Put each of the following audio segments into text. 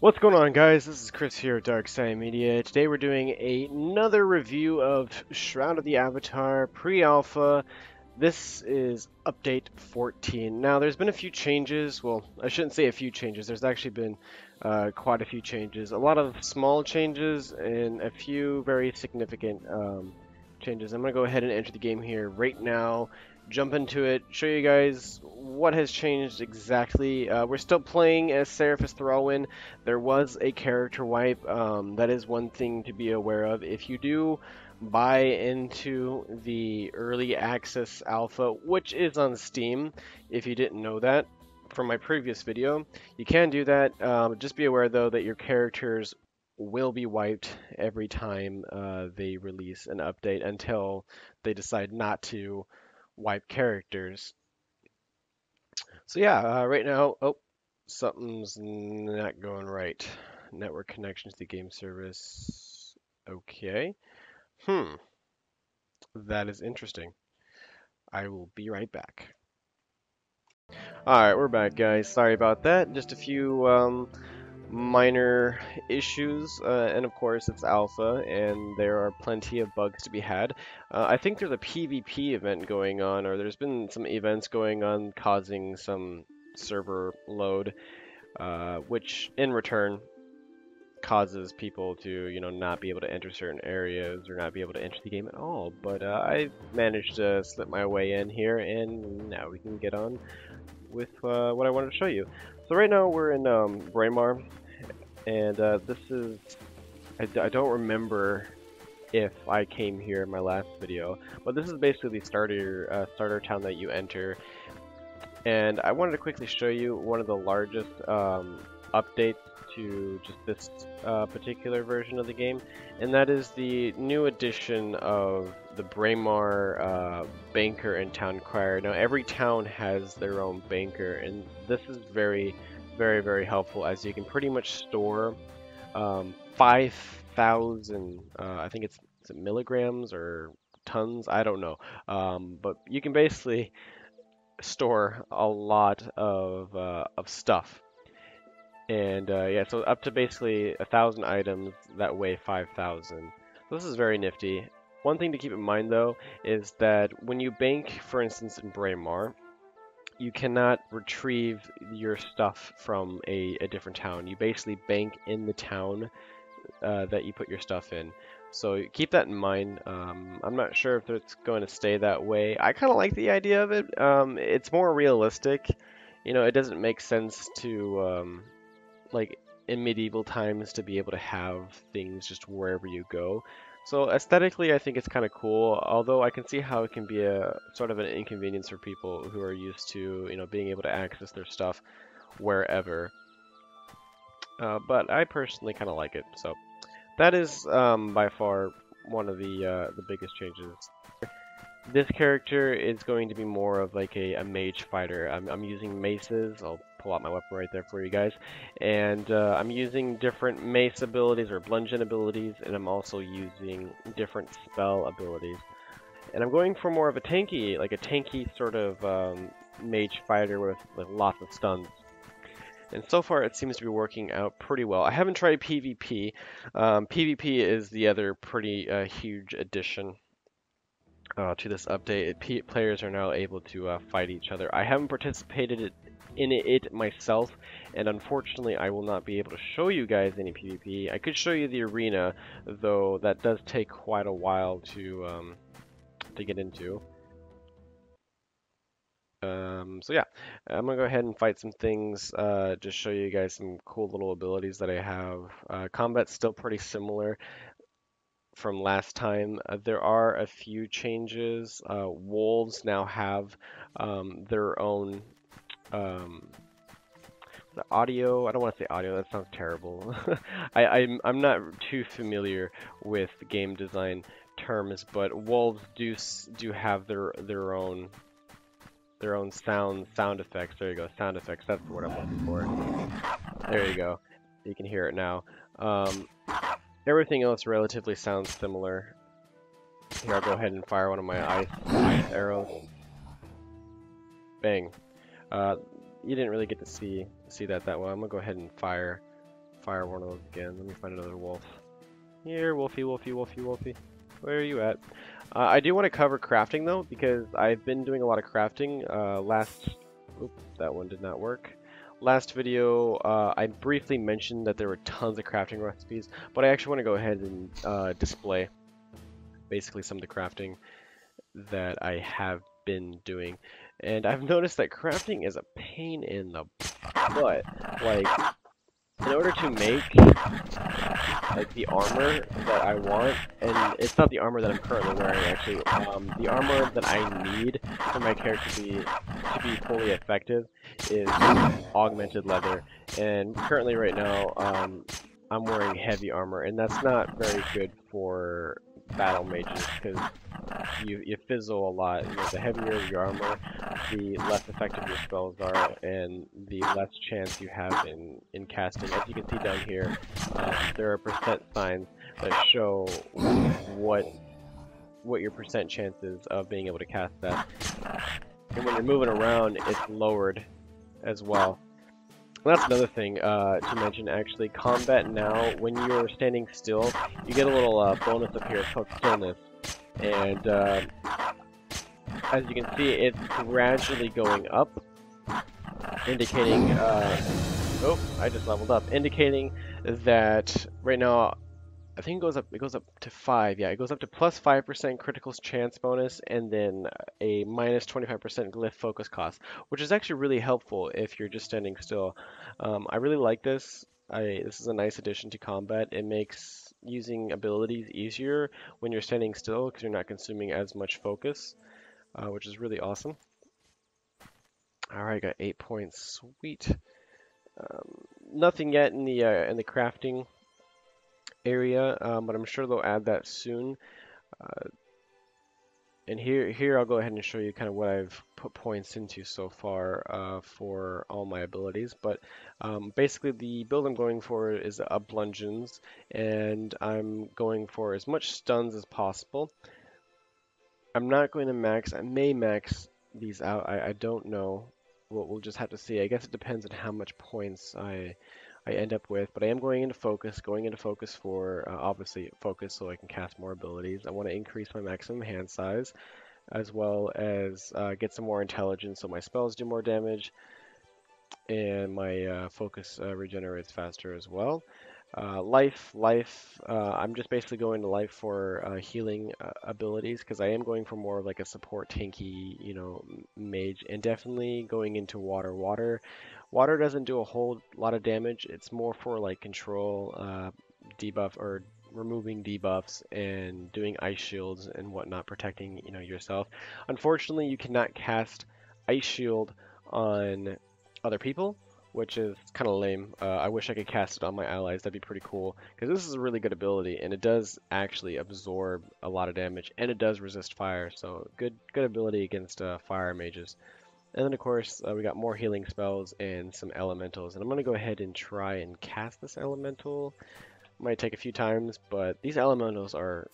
What's going on, guys? This is Chris here at Dark Side Media. Today we're doing another review of Shroud of the Avatar pre-alpha. This is update 14. Now, there's been a few changes. Well, I shouldn't say a few changes. There's actually been quite a few changes. A lot of small changes and a few very significant changes. I'm going to go ahead and enter the game here right now, jump into it, show you guys what has changed exactly. We're still playing as Seraphis Thrallwyn. There was a character wipe. That is one thing to be aware of. If you do buy into the early access alpha, which is on Steam, if you didn't know that from my previous video, you can do that. Just be aware though that your characters will be wiped every time they release an update until they decide not to wipe characters. So yeah, right now, oh, something's not going right. Network connection to the game service. Okay. Hmm, that is interesting. I will be right back. Alright, we're back, guys. Sorry about that. Just a few minor issues, and of course it's alpha, and there are plenty of bugs to be had. I think there's a PvP event going on, or there's been some events going on causing some server load, which in return causes people to, not be able to enter certain areas or not be able to enter the game at all. But I managed to slip my way in here, and now we can get on with what I wanted to show you. So right now we're in Braemar, and this is, I don't remember if I came here in my last video, but this is basically the starter town that you enter. And I wanted to quickly show you one of the largest updates to just this particular version of the game, and that is the new addition of the Braemar banker and town crier. Now every town has their own banker, and this is very, very, very helpful, as you can pretty much store 5,000, I think it's, is it milligrams or tons? I don't know. But you can basically store a lot of stuff. And yeah, so up to basically 1,000 items that weigh 5,000. So this is very nifty. One thing to keep in mind though is that when you bank, for instance, in Braemar, you cannot retrieve your stuff from a different town. You basically bank in the town that you put your stuff in. So keep that in mind. I'm not sure if it's going to stay that way. I kind of like the idea of it. It's more realistic. It doesn't make sense to like in medieval times to be able to have things just wherever you go. So aesthetically, I think it's kind of cool, although I can see how it can be a sort of an inconvenience for people who are used to, being able to access their stuff wherever. But I personally kind of like it. So that is by far one of the biggest changes. This character is going to be more of like a mage fighter. I'm using maces. I'll pull out my weapon right there for you guys. And I'm using different mace abilities or bludgeon abilities, and I'm also using different spell abilities. And I'm going for more of a tanky, sort of mage fighter with lots of stuns. And so far it seems to be working out pretty well. I haven't tried PvP. PvP is the other pretty huge addition to this update. Players are now able to fight each other. I haven't participated in it myself, and unfortunately I will not be able to show you guys any PvP. I could show you the arena, though that does take quite a while to get into. So yeah, I'm gonna go ahead and fight some things, just show you guys some cool little abilities that I have. Combat's still pretty similar from last time. There are a few changes. Wolves now have their own the audio. I don't want to say audio. That sounds terrible. I'm not too familiar with game design terms, but wolves do have their own sound effects. There you go, sound effects. That's what I'm looking for. There you go. You can hear it now. Everything else relatively sounds similar. Here, I'll go ahead and fire one of my ice arrows. Bang. You didn't really get to see that well. I'm gonna go ahead and fire fire one of those again. Let me find another wolf. Here, Wolfie, Wolfie, Wolfie, Wolfie. Where are you at? I do want to cover crafting though, because I've been doing a lot of crafting. Oops, that one did not work. Last video, I briefly mentioned that there were tons of crafting recipes, but I actually want to go ahead and display basically some of the crafting that I have been doing. And I've noticed that crafting is a pain in the butt. Like, in order to make like the armor that I want, and it's not the armor that I'm currently wearing actually, the armor that I need for my character to be fully effective is augmented leather, and currently right now I'm wearing heavy armor, and that's not very good for battle mages because you fizzle a lot. You know, the heavier your armor, the less effective your spells are, and the less chance you have in casting. As you can see down here, there are percent signs that show what your percent chance is of being able to cast that. And when you're moving around, it's lowered as well. And that's another thing to mention actually. Combat now, when you're standing still, you get a little bonus up here. It's called stillness. And as you can see, it's gradually going up, indicating, oh, I just leveled up, indicating that right now, I think it goes up to 5, yeah, it goes up to plus 5% critical chance bonus, and then a minus 25% glyph focus cost, which is actually really helpful if you're just standing still. I really like this. This is a nice addition to combat. It makes using abilities easier when you're standing still because you're not consuming as much focus, which is really awesome. Alright, got 8 points, sweet. Nothing yet in the crafting area, but I'm sure they'll add that soon. And here I'll go ahead and show you kind of what I've put points into so far for all my abilities. But basically the build I'm going for is up bludgeons, and I'm going for as much stuns as possible. I'm not going to max. I may max these out. I don't know. We'll just have to see. I guess it depends on how much points I end up with, but I am going into focus for obviously focus so I can cast more abilities. I want to increase my maximum hand size as well as get some more intelligence so my spells do more damage, and my focus regenerates faster as well. Life, I'm just basically going to life for healing abilities because I am going for more of like a support tanky, you know, mage, and definitely going into water. Water doesn't do a whole lot of damage. It's more for like control, debuff, or removing debuffs and doing ice shields and whatnot, protecting, you know, yourself. Unfortunately, you cannot cast ice shield on other people, which is kind of lame. I wish I could cast it on my allies. That'd be pretty cool, because this is a really good ability, and it does actually absorb a lot of damage, and it does resist fire, so good ability against fire mages. And then of course we got more healing spells and some elementals, and I'm going to go ahead and try and cast this elemental. Might take a few times, but these elementals are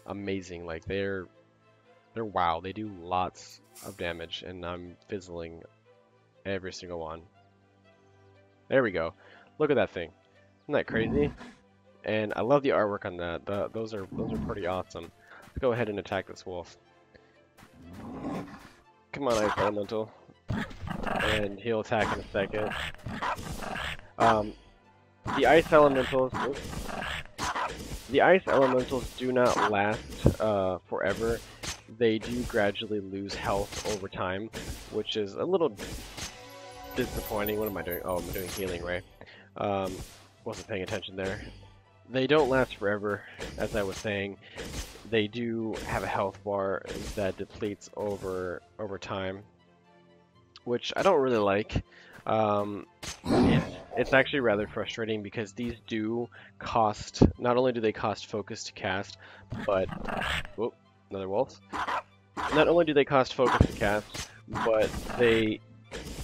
amazing. Like they're wow. They do lots of damage, and I'm fizzling every single one. There we go. Look at that thing. Isn't that crazy? And I love the artwork on that. Those are pretty awesome. Let's go ahead and attack this wolf. Come on, Ice Elemental. And he'll attack in a second. The Ice Elementals... Oops. The Ice Elementals do not last forever. They do gradually lose health over time, which is a little disappointing. What am I doing? Oh, I'm doing healing, right? Wasn't paying attention there. They don't last forever, as I was saying. They do have a health bar that depletes over time, which I don't really like. It's actually rather frustrating because these do cost, not only do they cost focus to cast, but, whoop, another wolf. Not only do they cost focus to cast, but they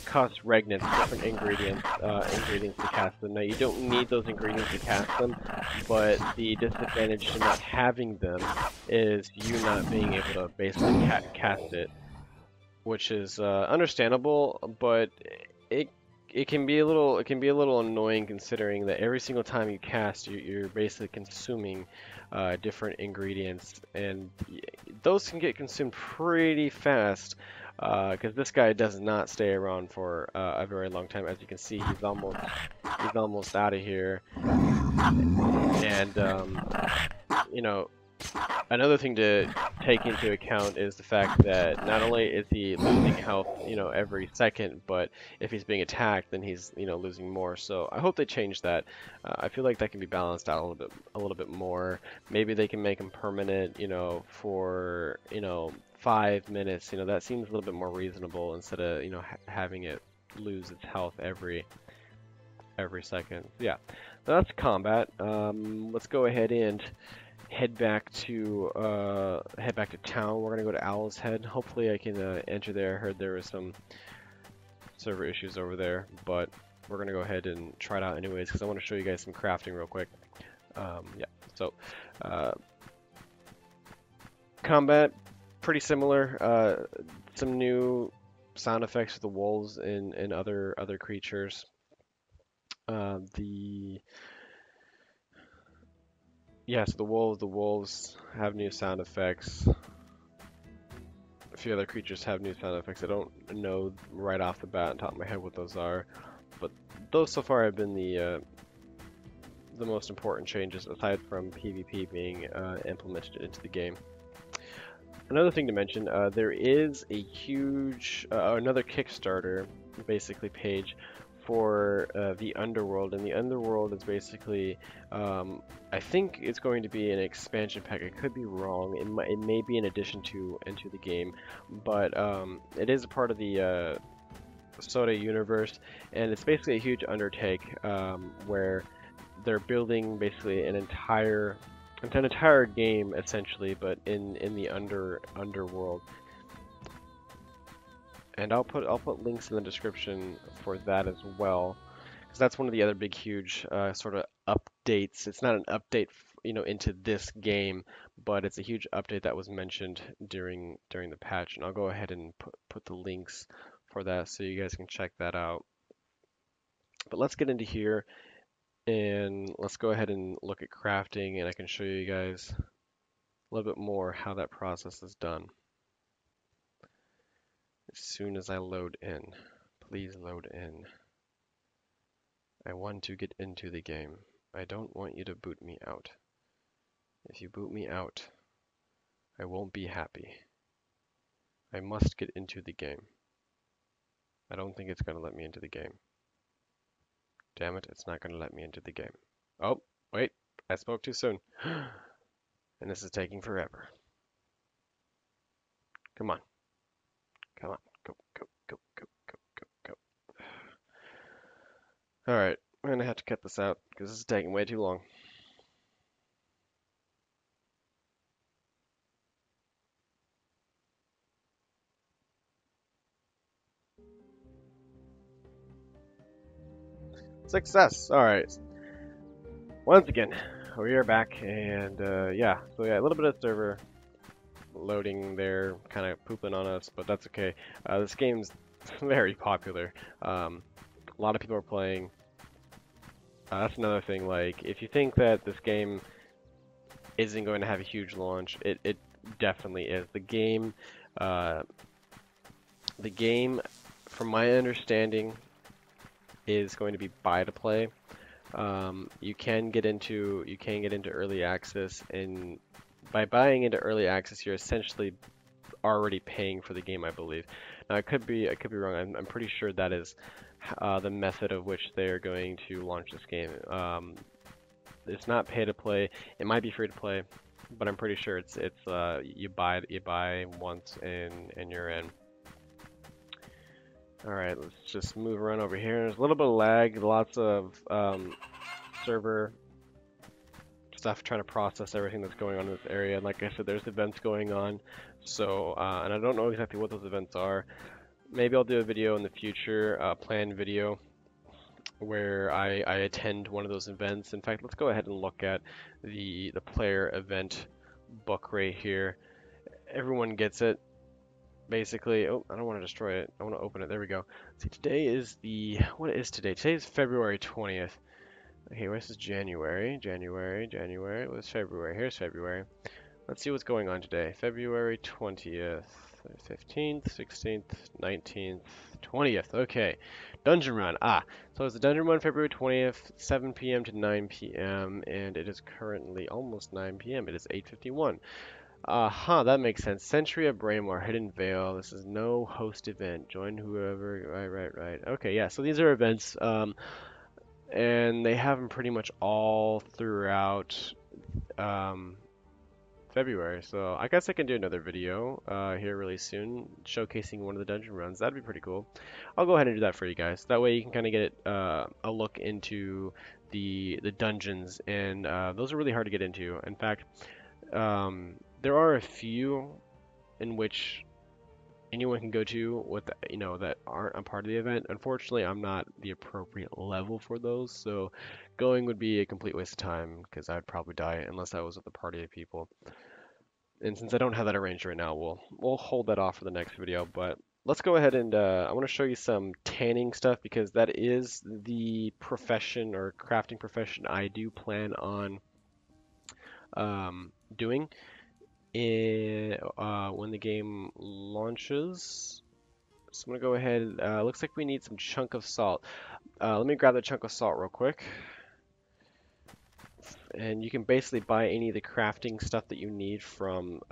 cost regnants, different ingredients to cast them. Now you don't need those ingredients to cast them, but the disadvantage to not having them is you not being able to basically cast it, which is understandable, but it can be a little annoying considering that every single time you cast, you're basically consuming different ingredients, and those can get consumed pretty fast. Because this guy does not stay around for a very long time. As you can see, he's almost out of here. And you know, another thing to take into account is the fact that not only is he losing health, every second, but if he's being attacked, then he's, losing more. So I hope they change that. I feel like that can be balanced out a little bit more. Maybe they can make him permanent, for, 5 minutes. That seems a little bit more reasonable instead of, having it lose its health every second. Yeah, so that's combat. Let's go ahead and head back to town. We're gonna go to Owl's Head. Hopefully I can enter there. I heard there was some server issues over there, but we're gonna go ahead and try it out anyways because I want to show you guys some crafting real quick. Yeah, so combat pretty similar. Some new sound effects for the wolves and other creatures. Yes, the wolves have new sound effects. A few other creatures have new sound effects. I don't know right off the bat on top of my head what those are, but those so far have been the most important changes aside from PvP being implemented into the game. Another thing to mention, there is a huge another Kickstarter basically page for the Underworld, and the Underworld is basically, I think it's going to be an expansion pack. I could be wrong. It may be in addition to into the game, but it is a part of the Soda universe, and it's basically a huge undertake where they're building basically an entire game essentially, but in the underworld. And I'll put links in the description for that as well, because that's one of the other big huge sort of updates. It's not an update, into this game, but it's a huge update that was mentioned during the patch. And I'll go ahead and put the links for that so you guys can check that out. But let's get into here and let's go ahead and look at crafting, and I can show you guys a little bit more how that process is done. As soon as I load in, please load in. I want to get into the game. I don't want you to boot me out. If you boot me out, I won't be happy. I must get into the game. I don't think it's going to let me into the game. Damn it, it's not going to let me into the game. Oh, wait, I spoke too soon. And this is taking forever. Come on. Come on. Go, go, go, go, go, go, go. Alright, I'm gonna have to cut this out because this is taking way too long. Success! Alright. Once again, we are back, and yeah, so yeah, a little bit of server loading there, kind of pooping on us, but that's okay. This game's very popular. A lot of people are playing. That's another thing, like, if you think that this game isn't going to have a huge launch, it definitely is. The game, from my understanding, is going to be buy to play. You can get into early access, and by buying into early access, you're essentially already paying for the game, I believe. Now, I could be wrong. I'm pretty sure that is the method of which they are going to launch this game. It's not pay to play. It might be free to play, but I'm pretty sure it's you buy once and you're in. All right, let's just move around over here. There's a little bit of lag, lots of server stuff trying to process everything that's going on in this area. And like I said, there's events going on, so and I don't know exactly what those events are. Maybe I'll do a video in the future, planned video, where I attend one of those events. In fact, let's go ahead and look at the player event book right here. Everyone gets it. basically, oh, I don't want to destroy it. I want to open it. There we go. See, today is what is today? Today is February 20th. Okay, this is January. What's February? Here's February. Let's see what's going on today. February 20th, 15th, 16th, 19th, 20th. Okay. Dungeon run. So it's the dungeon run February 20th, 7 p.m. to 9 p.m. and it is currently almost 9 p.m. It is 8:51. That makes sense. Century of Braemar, Hidden Veil. This is no host event. Join whoever. Right. Okay, yeah. So these are events, and they have them pretty much all throughout um, February. So I guess I can do another video here really soon, showcasing one of the dungeon runs. That'd be pretty cool. I'll go ahead and do that for you guys. That way you can kind of get a look into the dungeons, and those are really hard to get into. In fact, there are a few in which anyone can go to with that aren't a part of the event. Unfortunately, I'm not the appropriate level for those, so going would be a complete waste of time because I'd probably die unless I was with a party of people. And since I don't have that arranged right now, we'll hold that off for the next video. But let's go ahead and I want to show you some tanning stuff because that is the profession or crafting profession I do plan on doing when the game launches. So I'm gonna go ahead. Looks like we need some chunk of salt. Let me grab the chunk of salt real quick. And you can basically buy any of the crafting stuff that you need from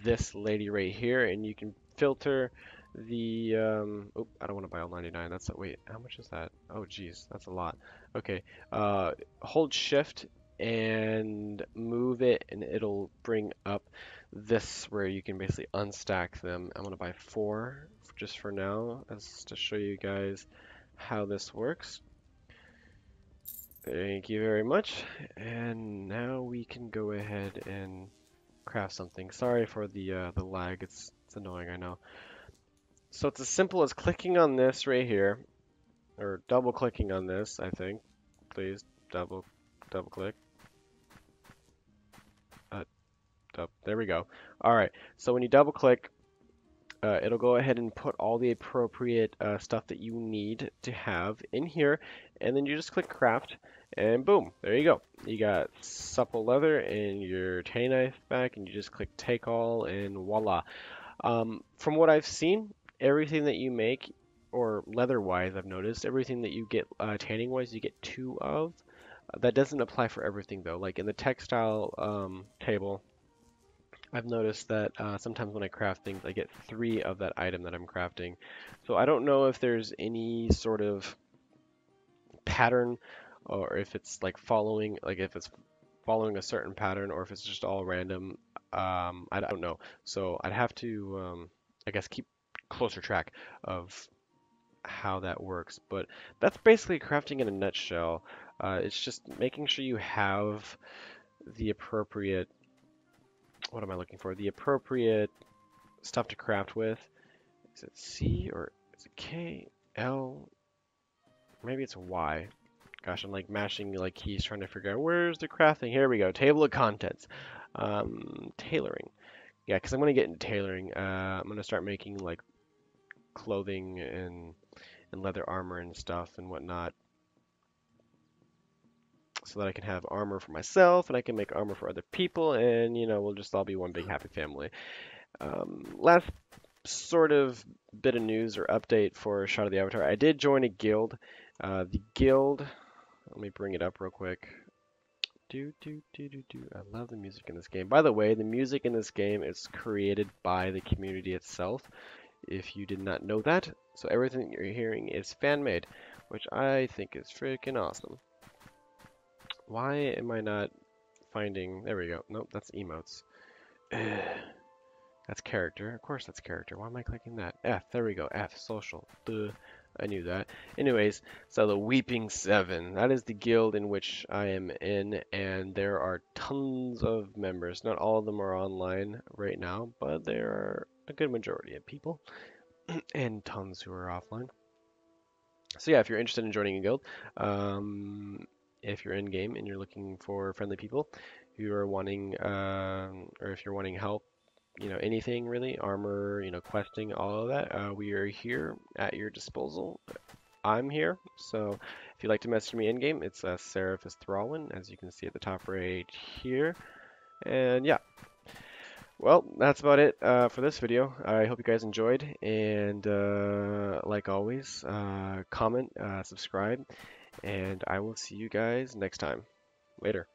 this lady right here, and you can filter the. Oh, I don't want to buy all 99. Wait, how much is that? Oh, geez, that's a lot. Okay, hold Shift and move it, and it'll bring up this where you can basically unstack them. I'm gonna buy 4 just for now, as to show you guys how this works. Thank you very much. And now we can go ahead and craft something. Sorry for the lag. It's annoying, I know. So it's as simple as clicking on this right here, or double clicking on this, I think. Please double click. There we go. All right. So when you double click, it'll go ahead and put all the appropriate stuff that you need to have in here, and then you just click craft, and boom, there you go. You got supple leather and your tay knife back, and you just click take all, and voila. From what I've seen, everything that you make, or leather-wise, I've noticed, everything that you get tanning-wise, you get 2 of. That doesn't apply for everything though. Like in the textile table, I've noticed that sometimes when I craft things, I get 3 of that item that I'm crafting. So I don't know if there's any sort of pattern, or if it's like if it's following a certain pattern, or if it's just all random. I don't know. So I'd have to, I guess, keep closer track of how that works. But that's basically crafting in a nutshell. It's just making sure you have the appropriate, what am I looking for? The appropriate stuff to craft with. Is it C or is it K? L? Maybe it's Y. Gosh, I'm like mashing like keys trying to figure out where's the crafting. Here we go. Table of contents. Tailoring. Yeah, because I'm going to get into tailoring. I'm going to start making like clothing and leather armor and stuff and whatnot, so that I can have armor for myself and I can make armor for other people, and we'll just all be one big happy family. Last sort of bit of news or update for Shroud of the Avatar. I did join a guild. The guild, let me bring it up real quick. I love the music in this game. By the way, the music in this game is created by the community itself, if you did not know that. So everything you're hearing is fan-made, which I think is freaking awesome. Why am I not finding... There we go. Nope, that's emotes. That's character. Of course that's character. Why am I clicking that? F. There we go. F. Social. Duh. I knew that. Anyways, so the Weeping Seven. That is the guild in which I am in, and there are tons of members. Not all of them are online right now, but there are a good majority of people, and tons who are offline. So yeah, if you're interested in joining a guild, if you're in game and you're looking for friendly people who are wanting, or if you're wanting help, anything really, armor, questing, all of that, we are here at your disposal. I'm here, so if you'd like to message me in game, it's Seraphis Thrallin, as you can see at the top right here. And yeah, well, that's about it for this video. I hope you guys enjoyed, and like always, comment, subscribe, and I will see you guys next time. Later.